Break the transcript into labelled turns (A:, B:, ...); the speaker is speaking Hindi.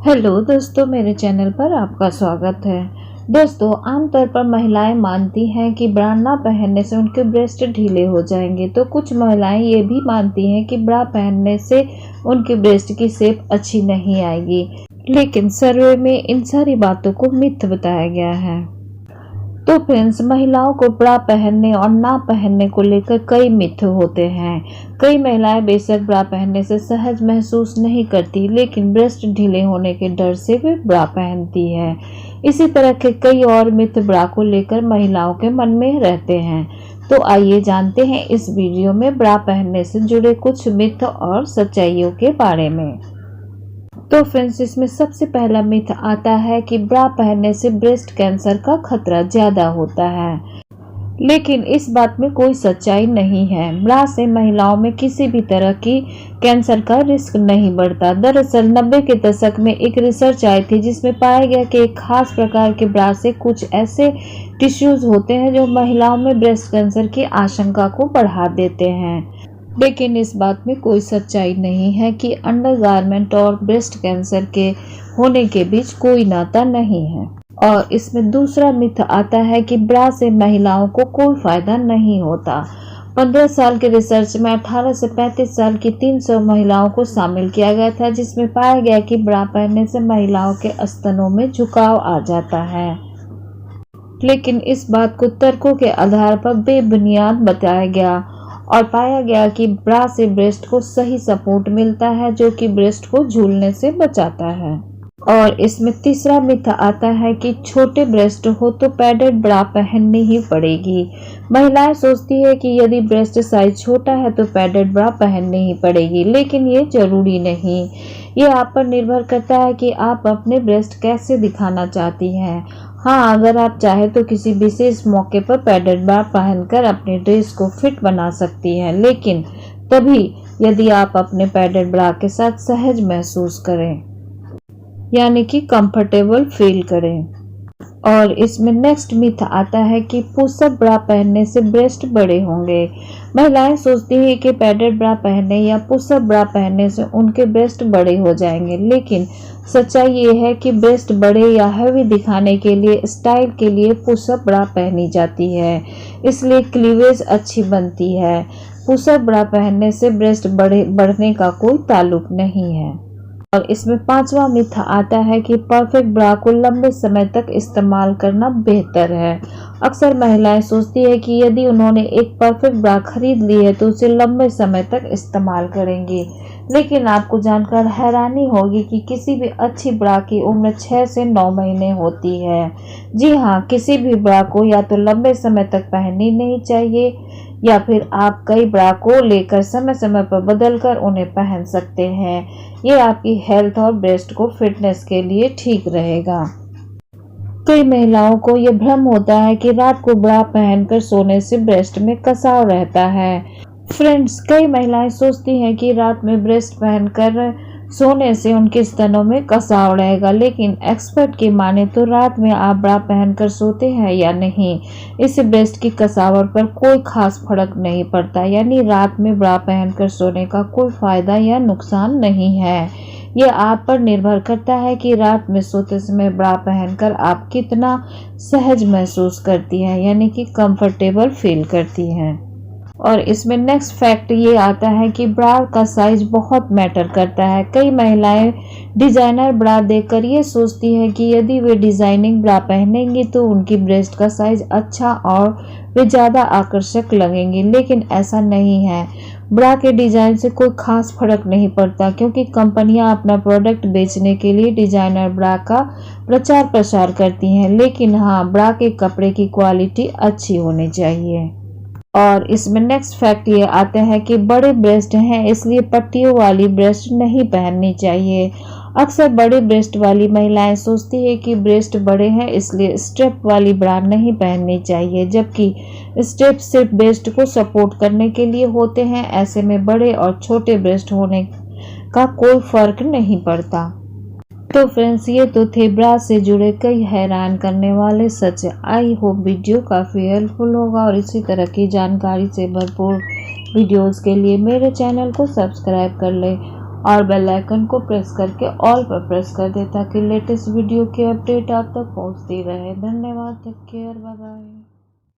A: हेलो दोस्तों, मेरे चैनल पर आपका स्वागत है। दोस्तों, आमतौर पर महिलाएं मानती हैं कि ब्रा ना पहनने से उनके ब्रेस्ट ढीले हो जाएंगे, तो कुछ महिलाएं ये भी मानती हैं कि ब्रा पहनने से उनके ब्रेस्ट की शेप अच्छी नहीं आएगी। लेकिन सर्वे में इन सारी बातों को मिथ बताया गया है। तो फ्रेंड्स, महिलाओं को ब्रा पहनने और ना पहनने को लेकर कई मिथ होते हैं। कई महिलाएं बेशक ब्रा पहनने से सहज महसूस नहीं करती, लेकिन ब्रेस्ट ढीले होने के डर से वे ब्रा पहनती है। इसी तरह के कई और मिथ ब्रा को लेकर महिलाओं के मन में रहते हैं। तो आइए जानते हैं इस वीडियो में ब्रा पहनने से जुड़े कुछ मिथ और सच्चाइयों के बारे में। तो फ्रेंड्स, इसमें सबसे पहला मिथ आता है कि ब्रा पहनने से ब्रेस्ट कैंसर का खतरा ज्यादा होता है। लेकिन इस बात में कोई सच्चाई नहीं है। ब्रा से महिलाओं में किसी भी तरह की कैंसर का रिस्क नहीं बढ़ता। दरअसल 90 के दशक में एक रिसर्च आई थी जिसमें पाया गया कि एक खास प्रकार के ब्रा से कुछ ऐसे टिश्यूज होते हैं जो महिलाओं में ब्रेस्ट कैंसर की आशंका को बढ़ा देते हैं। लेकिन इस बात में कोई सच्चाई नहीं है कि अंडरगारमेंट और ब्रेस्ट कैंसर के होने के बीच कोई नाता नहीं है। और इसमें दूसरा मिथ आता है कि ब्रा से महिलाओं को कोई फायदा नहीं होता। 15 साल के रिसर्च में 18 से 35 साल की 300 महिलाओं को शामिल किया गया था, जिसमें पाया गया कि ब्रा पहनने से महिलाओं के स्तनों में झुकाव आ जाता है। लेकिन इस बात को तर्कों के आधार पर बेबुनियाद बताया गया और पाया गया कि ब्रा से ब्रेस्ट को सही सपोर्ट मिलता है, जो कि ब्रेस्ट को झूलने से बचाता है। और इसमें तीसरा मिथ आता है कि छोटे ब्रेस्ट हो तो पैडेड ब्रा पहननी ही पड़ेगी। महिलाएं सोचती है कि यदि ब्रेस्ट साइज छोटा है तो पैडेड ब्रा पहननी ही पड़ेगी, लेकिन ये जरूरी नहीं। ये आप पर निर्भर करता है कि आप अपने ब्रेस्ट कैसे दिखाना चाहती हैं। हाँ, अगर आप चाहें तो किसी विशेष मौके पर पैडेड ब्रा पहनकर अपने ड्रेस को फिट बना सकती हैं, लेकिन तभी यदि आप अपने पैडेड ब्रा के साथ सहज महसूस करें, यानी कि कंफर्टेबल फील करें। और इसमें नेक्स्ट मिथ आता है कि पुशअप ब्रा पहनने से ब्रेस्ट बड़े होंगे। महिलाएं सोचती हैं कि पैडेड ब्रा पहनने या पुशअप ब्रा पहनने से उनके ब्रेस्ट बड़े हो जाएंगे, लेकिन सच्चाई ये है कि ब्रेस्ट बड़े या हैवी दिखाने के लिए स्टाइल के लिए पुशअप ब्रा पहनी जाती है, इसलिए क्लीवेज अच्छी बनती है। पुशअप ब्रा पहनने से ब्रेस्ट बढ़ने का कोई ताल्लुक नहीं है। और इसमें पांचवा मिथ आता है कि परफेक्ट ब्रा को लंबे समय तक इस्तेमाल करना बेहतर है। अक्सर महिलाएं सोचती है कि यदि उन्होंने एक परफेक्ट ब्रा खरीद ली है तो उसे लंबे समय तक इस्तेमाल करेंगी, लेकिन आपको जानकर हैरानी होगी कि किसी भी अच्छी ब्रा की उम्र 6 से 9 महीने होती है। जी हाँ, किसी भी ब्रा को या तो लंबे समय तक पहननी नहीं चाहिए या फिर आप कई ब्रा को लेकर समय समय पर बदलकर उन्हें पहन सकते हैं। ये आपकी हेल्थ और ब्रेस्ट को फिटनेस के लिए ठीक रहेगा। कई महिलाओं को यह भ्रम होता है कि रात को ब्रा पहनकर सोने से ब्रेस्ट में कसाव रहता है। फ्रेंड्स, कई महिलाएं सोचती हैं कि रात में ब्रेस्ट पहनकर सोने से उनके स्तनों में कसाव रहेगा, लेकिन एक्सपर्ट की माने तो रात में आप ब्रा पहनकर सोते हैं या नहीं, इससे ब्रेस्ट की कसावट पर कोई खास फर्क नहीं पड़ता। यानी रात में ब्रा पहनकर सोने का कोई फायदा या नुकसान नहीं है। यह आप पर निर्भर करता है कि रात में सोते समय ब्रा पहनकर आप कितना सहज महसूस करती हैं, यानी कि कंफर्टेबल फील करती हैं। और इसमें नेक्स्ट फैक्ट ये आता है कि ब्रा का साइज बहुत मैटर करता है। कई महिलाएं डिजाइनर ब्रा देखकर ये सोचती हैं कि यदि वे डिजाइनिंग ब्रा पहनेंगी तो उनकी ब्रेस्ट का साइज अच्छा और वे ज़्यादा आकर्षक लगेंगी, लेकिन ऐसा नहीं है। ब्रा के डिजाइन से कोई खास फर्क नहीं पड़ता, क्योंकि कंपनियां अपना प्रोडक्ट बेचने के लिए डिजाइनर ब्रा का प्रचार प्रसार करती हैं। लेकिन हाँ, ब्रा के कपड़े की क्वालिटी अच्छी होनी चाहिए। और इसमें नेक्स्ट फैक्ट ये आते हैं कि बड़े ब्रेस्ट हैं इसलिए पट्टियों वाली ब्रेस्ट नहीं पहननी चाहिए। अक्सर बड़े ब्रेस्ट वाली महिलाएं सोचती है कि ब्रेस्ट बड़े हैं इसलिए स्ट्रेप वाली ब्रा नहीं पहननी चाहिए, जबकि स्ट्रेप सिर्फ ब्रेस्ट को सपोर्ट करने के लिए होते हैं। ऐसे में बड़े और छोटे ब्रेस्ट होने का कोई फर्क नहीं पड़ता। तो फ्रेंड्स, ये तो थे ब्रा से जुड़े कई हैरान करने वाले सच। आई होप वीडियो काफ़ी हेल्पफुल होगा और इसी तरह की जानकारी से भरपूर वीडियोस के लिए मेरे चैनल को सब्सक्राइब कर लें और बेल आइकन को प्रेस करके ऑल पर प्रेस कर दें ताकि लेटेस्ट वीडियो की अपडेट आप तक पहुंचती रहे। धन्यवाद। Take care. Bye bye.